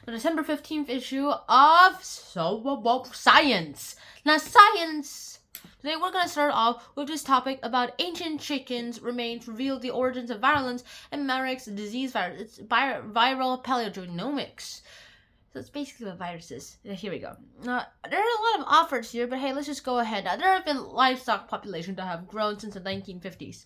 the December 15th issue of Science. Now, Science! Today we're going to start off with this topic about ancient chickens remains reveal the origins of virulence and Marek's disease virus. It's viral paleogenomics. So it's basically what viruses. Here we go. There are a lot of offers here, but hey, let's just go ahead. Now, there have been livestock populations that have grown since the 1950s.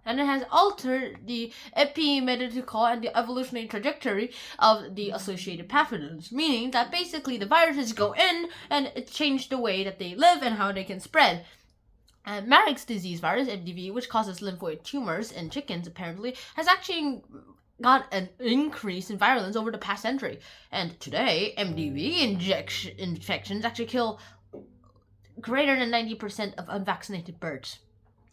And it has altered the epimedical and the evolutionary trajectory of the associated pathogens, meaning that basically the viruses go in and it changed the way that they live and how they can spread. And Marek's disease virus, MDV, which causes lymphoid tumors in chickens apparently, has actually got an increase in virulence over the past century. And today, MDV infections actually kill greater than 90% of unvaccinated birds.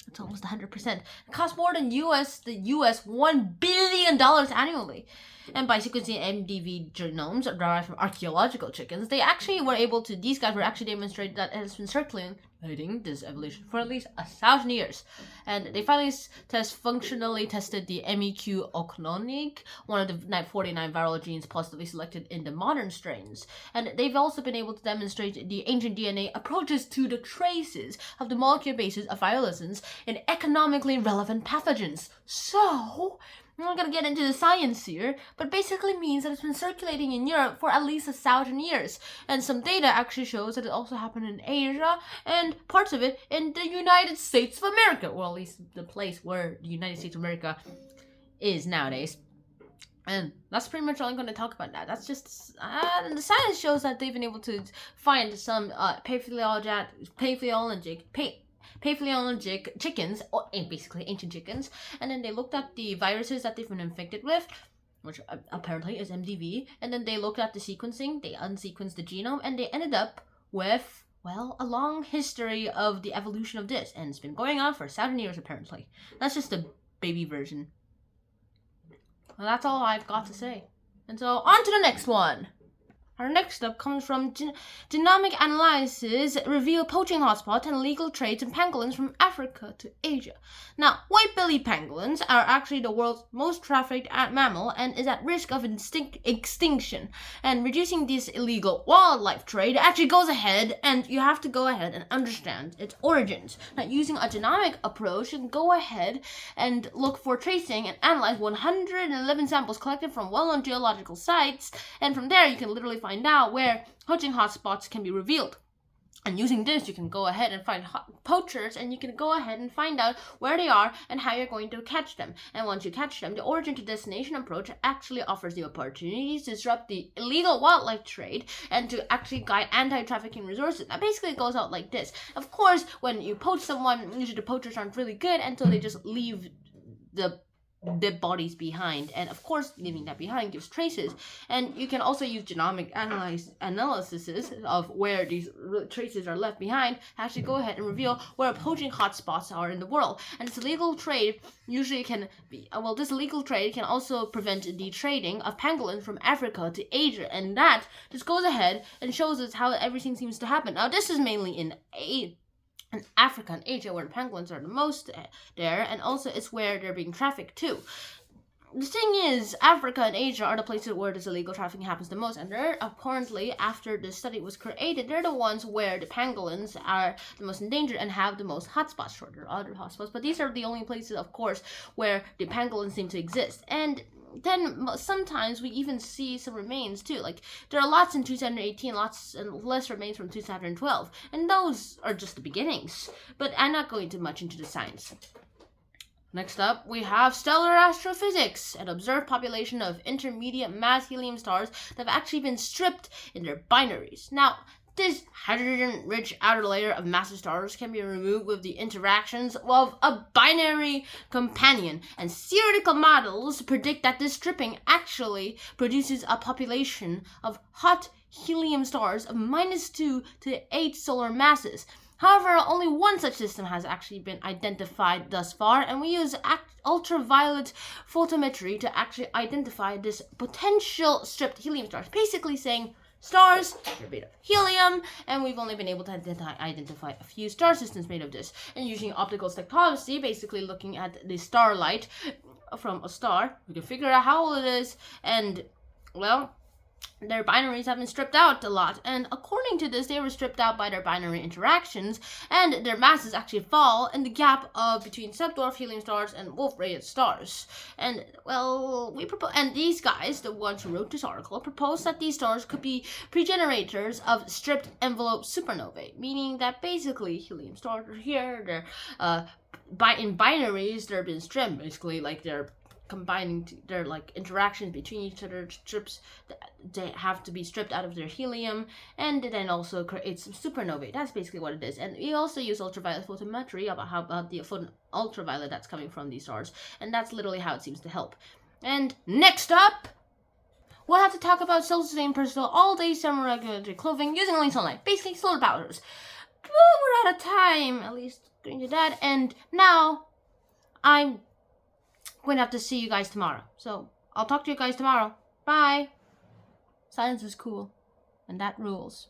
It's almost 100%. It costs more than the US $1 billion annually. And by sequencing MDV genomes derived from archaeological chickens, these guys were actually demonstrated that it has been circulating this evolution for at least 1,000 years. And they finally functionally tested the MEQ ochronic, one of the 49 viral genes positively selected in the modern strains. And they've also been able to demonstrate the ancient DNA approaches to the traces of the molecular basis of virulences in economically relevant pathogens. So, I'm not going to get into the science here, but basically means that it's been circulating in Europe for at least 1,000 years. And some data actually shows that it also happened in Asia and parts of it in the United States of America. Well, at least the place where the United States of America is nowadays. And that's pretty much all I'm going to talk about now. That's just, the science shows that they've been able to find some Paleolithic chickens, and basically ancient chickens, and then they looked at the viruses that they've been infected with, which apparently is MDV, and then they looked at the sequencing, they unsequenced the genome, and they ended up with, well, a long history of the evolution of this, and it's been going on for 1,000 years apparently. That's just the baby version. Well, that's all I've got to say. And so, on to the next one. Our next up comes from genomic analysis reveal poaching hotspots and illegal trades in pangolins from Africa to Asia. Now, white-bellied pangolins are actually the world's most trafficked mammal and is at risk of extinction. And reducing this illegal wildlife trade actually goes ahead, and you have to go ahead and understand its origins. Now, using a genomic approach, you can go ahead and look for tracing and analyze 111 samples collected from well-known geological sites, and from there you can literally find out where poaching hotspots can be revealed. And using this, you can go ahead and find poachers, and you can go ahead and find out where they are and how you're going to catch them. And once you catch them, the origin to destination approach actually offers you opportunities to disrupt the illegal wildlife trade and to actually guide anti-trafficking resources. That basically goes out like this. Of course, when you poach someone, usually the poachers aren't really good, and so they just leave the dead bodies behind, and of course leaving that behind gives traces. And you can also use genomic analysis of where these traces are left behind to actually go ahead and reveal where poaching hotspots are in the world. And this illegal trade usually can be this illegal trade can also prevent the trading of pangolins from Africa to Asia, and that just goes ahead and shows us how everything seems to happen. Now, this is mainly in Africa and Asia, where the pangolins are the most there, and also it's where they're being trafficked too. The thing is, Africa and Asia are the places where this illegal trafficking happens the most, and they're apparently, after the study was created, they're the ones where the pangolins are the most endangered and have the most hotspots. Sure, there are other hotspots, but these are the only places, of course, where the pangolins seem to exist. And then sometimes we even see some remains too. Like, there are lots in 2018, lots and less remains from 2012, and those are just the beginnings. But I'm not going too much into the science. Next up, we have stellar astrophysics, an observed population of intermediate mass helium stars that have actually been stripped in their binaries. Now, this hydrogen-rich outer layer of massive stars can be removed with the interactions of a binary companion, and theoretical models predict that this stripping actually produces a population of hot helium stars of -2 to 8 solar masses. However, only one such system has actually been identified thus far, and we use ultraviolet photometry to actually identify this potential stripped helium stars, basically saying stars are made of helium, and we've only been able to identify a few star systems made of this. And using optical spectroscopy, basically looking at the starlight from a star, we can figure out how old it is, and, well, their binaries have been stripped out a lot, and according to this, they were stripped out by their binary interactions, and their masses actually fall in the gap of between subdwarf helium stars and Wolf-Rayet stars. And well, and these guys, the ones who wrote this article, proposed that these stars could be progenitors of stripped envelope supernovae, meaning that basically helium stars are here. They're in binaries, they're been stripped, basically like they're combining their like interactions between each other strips. They have to be stripped out of their helium, and then also create some supernovae. That's basically what it is. And we also use ultraviolet photometry about the ultraviolet that's coming from these stars, and that's literally how it seems to help. And next up, we'll have to talk about self-sustained personal all-day thermoregulatory clothing using only sunlight, basically solar powders. But we're out of time, at least according to that. And now I'm going to have to see you guys tomorrow. So I'll talk to you guys tomorrow. Bye. Science is cool, and that rules.